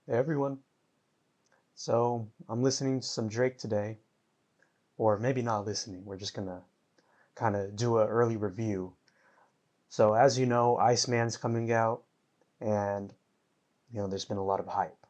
Hey everyone. So I'm listening to some Drake today, or maybe not listening. We're just gonna kind of do an early review. So as you know, Iceman's coming out, and there's been a lot of hype.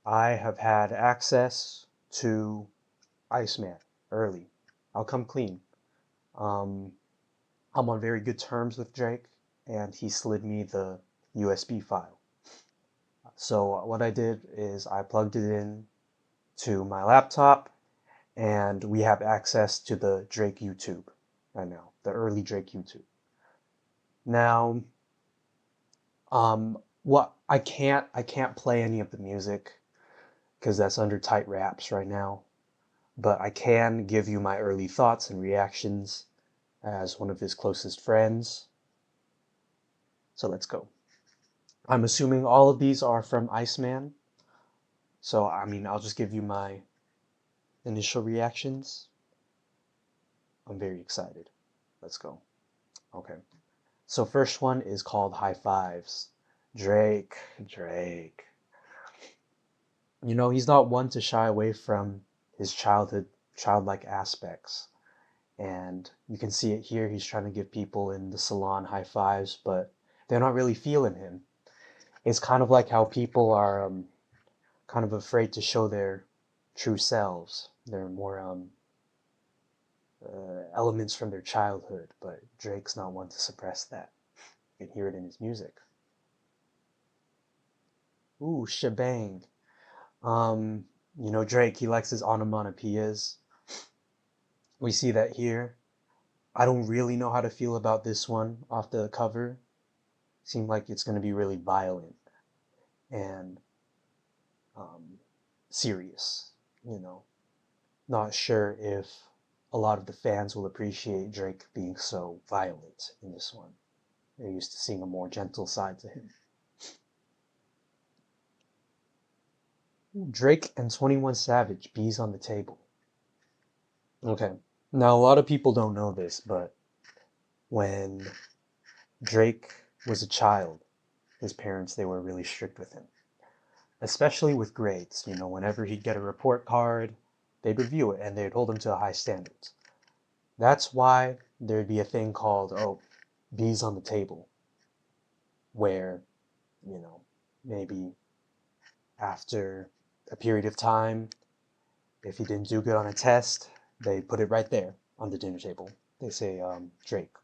I have had access to Iceman early. I'll come clean. Um, I'm on very good terms with Drake, and he slid me the USB file. So what I did is I plugged it in to my laptop and we have access to the Drake YouTube right now, the early Drake YouTube. Now, what I can't play any of the music because that's under tight wraps right now, but I can give you my early thoughts and reactions as one of his closest friends. So let's go. I'm assuming all of these are from Iceman, so I'll just give you my initial reactions. I'm very excited. Let's go. Okay. So first one is called High Fives. Drake. He's not one to shy away from his childlike aspects. And you can see it here. He's trying to give people in the salon high fives, but they're not really feeling him. It's kind of like how people are kind of afraid to show their true selves. They're more elements from their childhood, but Drake's not one to suppress that. You can hear it in his music. Ooh, shebang. Drake, he likes his onomatopoeias. We see that here. I don't really know how to feel about this one off the cover. Seemed like it's going to be really violent and um, serious, you know. Not sure if a lot of the fans will appreciate Drake being so violent in this one. They're used to seeing a more gentle side to him. Ooh, Drake and 21 Savage, bees on the table. Okay. Now, a lot of people don't know this, but when Drake was a child, his parents, they were really strict with him, especially with grades. Whenever he'd get a report card, they'd review it and they'd hold him to high standards. That's why there'd be a thing called, oh, B's on the table, where, you know, maybe after a period of time, if he didn't do good on a test, they put it right there on the dinner table. They say, Drake,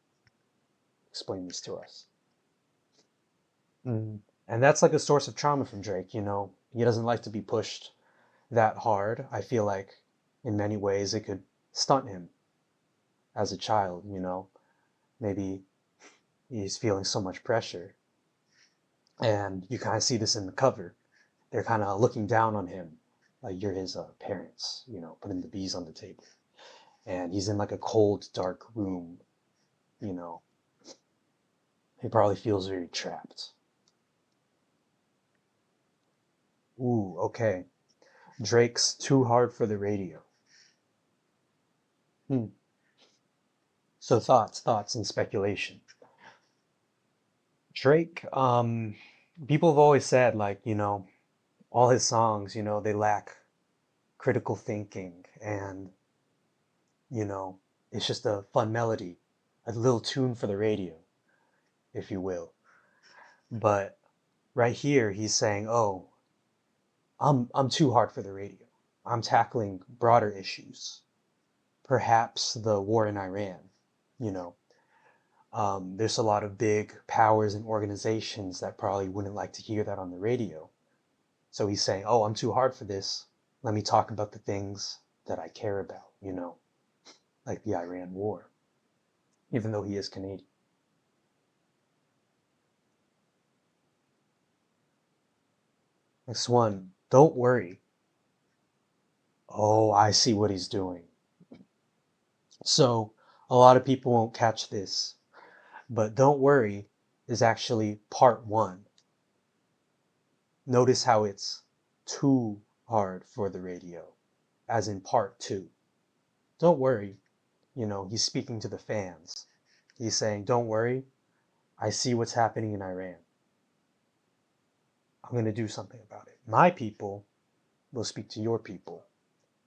explain this to us. Mm. And that's like a source of trauma from Drake. He doesn't like to be pushed that hard. I feel like in many ways it could stunt him as a child. Maybe he's feeling so much pressure. And you kind of see this in the cover. They're kind of looking down on him, like you're his parents, putting the bees on the table. And he's in like a cold, dark room, you know. He probably feels very trapped. Ooh, okay. Drake's too hard for the radio. Hmm. So thoughts, and speculation. Drake, people have always said like, all his songs, they lack critical thinking and, you know, it's just a fun melody, a little tune for the radio, if you will. But right here he's saying, "Oh, I'm too hard for the radio. I'm tackling broader issues. Perhaps the war in Iran, you know, there's a lot of big powers and organizations that probably wouldn't like to hear that on the radio. So he's saying, oh, I'm too hard for this. Let me talk about the things that I care about, like the Iran war, even though he is Canadian. Next one, don't worry. Oh, I see what he's doing. So a lot of people won't catch this, but don't worry is actually part one. Notice how it's too hard for the radio, as in part two. Don't worry, he's speaking to the fans. He's saying, don't worry, I see what's happening in Iran. I'm going to do something about it. My people will speak to your people.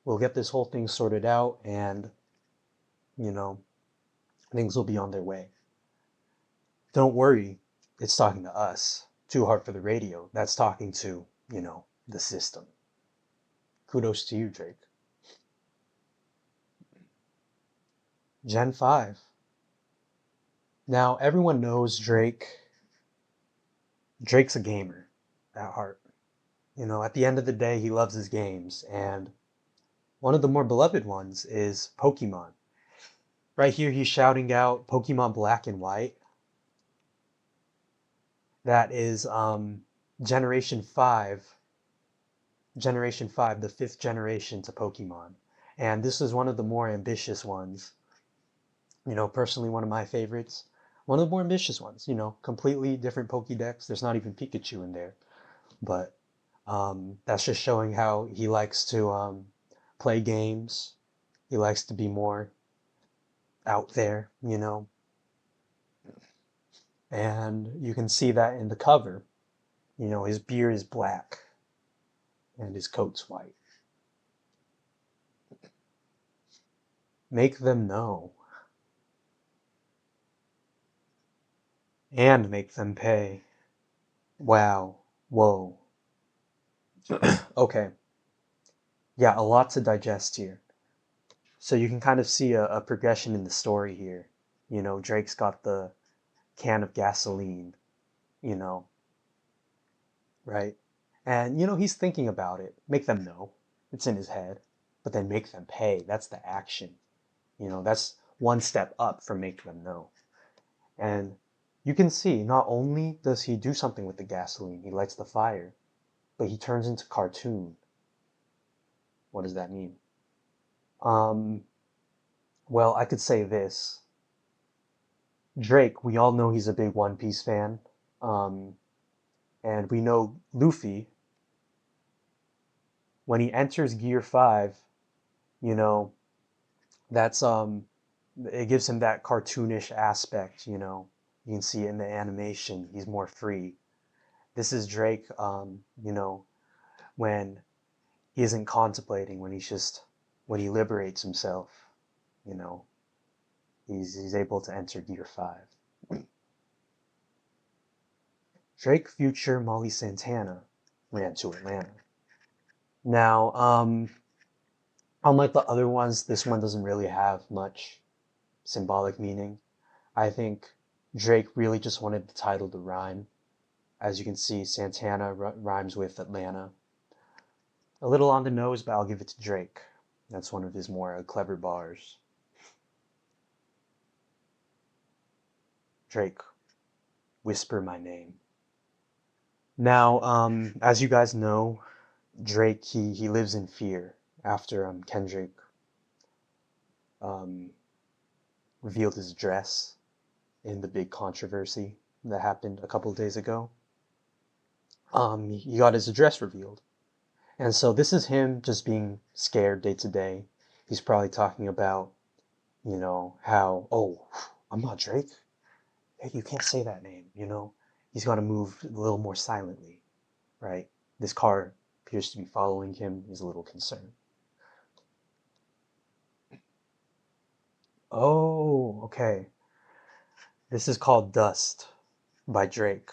We'll get this whole thing sorted out and, you know, things will be on their way. Don't worry, it's talking to us. Too hard for the radio. That's talking to, the system. Kudos to you, Drake. Gen 5. Now, everyone knows Drake. Drake's a gamer at heart. At the end of the day, he loves his games, and one of the more beloved ones is Pokemon. Right here, he's shouting out Pokemon Black and White. That is Generation 5, Generation 5, the fifth generation to Pokemon. And this is one of the more ambitious ones. Personally, one of my favorites. One of the more ambitious ones, completely different Pokédex. There's not even Pikachu in there. But that's just showing how he likes to play games. He likes to be more out there, and you can see that in the cover. His beard is black and his coat's white. Make them know and make them pay. Wow. Whoa. Okay. Yeah, a lot to digest here. So you can kind of see a progression in the story here. Drake's got the can of gasoline, you know, right? And, he's thinking about it. Make them know. It's in his head. But then make them pay. That's the action. That's one step up from make them know. And you can see not only does he do something with the gasoline, he lights the fire, but he turns into cartoon. What does that mean? Um, well, I could say this. Drake, we all know he's a big One Piece fan. Um, and we know Luffy, when he enters Gear 5, you know, that's it gives him that cartoonish aspect, You can see it in the animation, he's more free. This is Drake, when he isn't contemplating, when he liberates himself, you know, he's able to enter Gear 5. Drake, Future, Molly Santana ran to Atlanta. Now, unlike the other ones, this one doesn't really have much symbolic meaning. I think Drake really just wanted the title to rhyme. As you can see, Santana rhymes with Atlanta. A little on the nose, but I'll give it to Drake. That's one of his more clever bars. Drake, whisper my name. Now, as you guys know, Drake, he lives in fear after Kendrick um, revealed his dress in the big controversy that happened a couple of days ago. He got his address revealed. And so this is him just being scared day to day. He's probably talking about, how, oh, I'm not Drake. Hey, you can't say that name, He's got to move a little more silently, right? This car appears to be following him. He's a little concerned. Oh, okay. This is called Dust by Drake.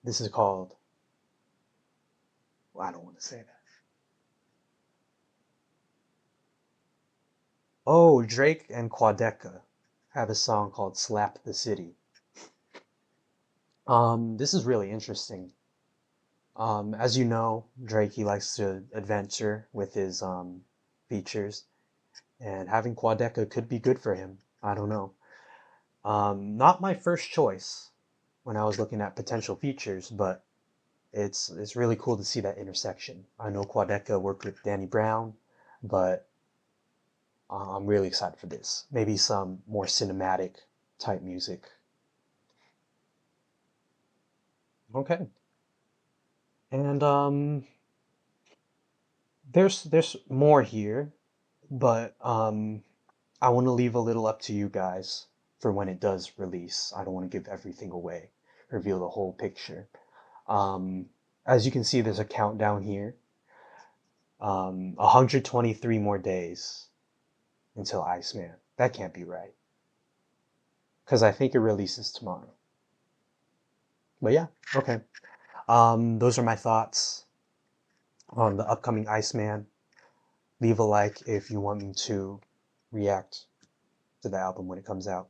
This is called, well, I don't want to say that. Oh, Drake and Quadeca have a song called Slap the City. This is really interesting. As you know, Drake, he likes to adventure with his features, and having Quadeca could be good for him. I don't know. Not my first choice when I was looking at potential features, but it's really cool to see that intersection. I know Quadeca worked with Danny Brown, but I'm really excited for this. Maybe some more cinematic type music. Okay. And there's more here, but I want to leave a little up to you guys for when it does release. I don't want to give everything away, reveal the whole picture. Um, as you can see, there's a countdown here. 123 more days until Iceman. That can't be right. Because I think it releases tomorrow. But yeah, okay. Those are my thoughts on the upcoming Iceman. Leave a like if you want me to react to the album when it comes out.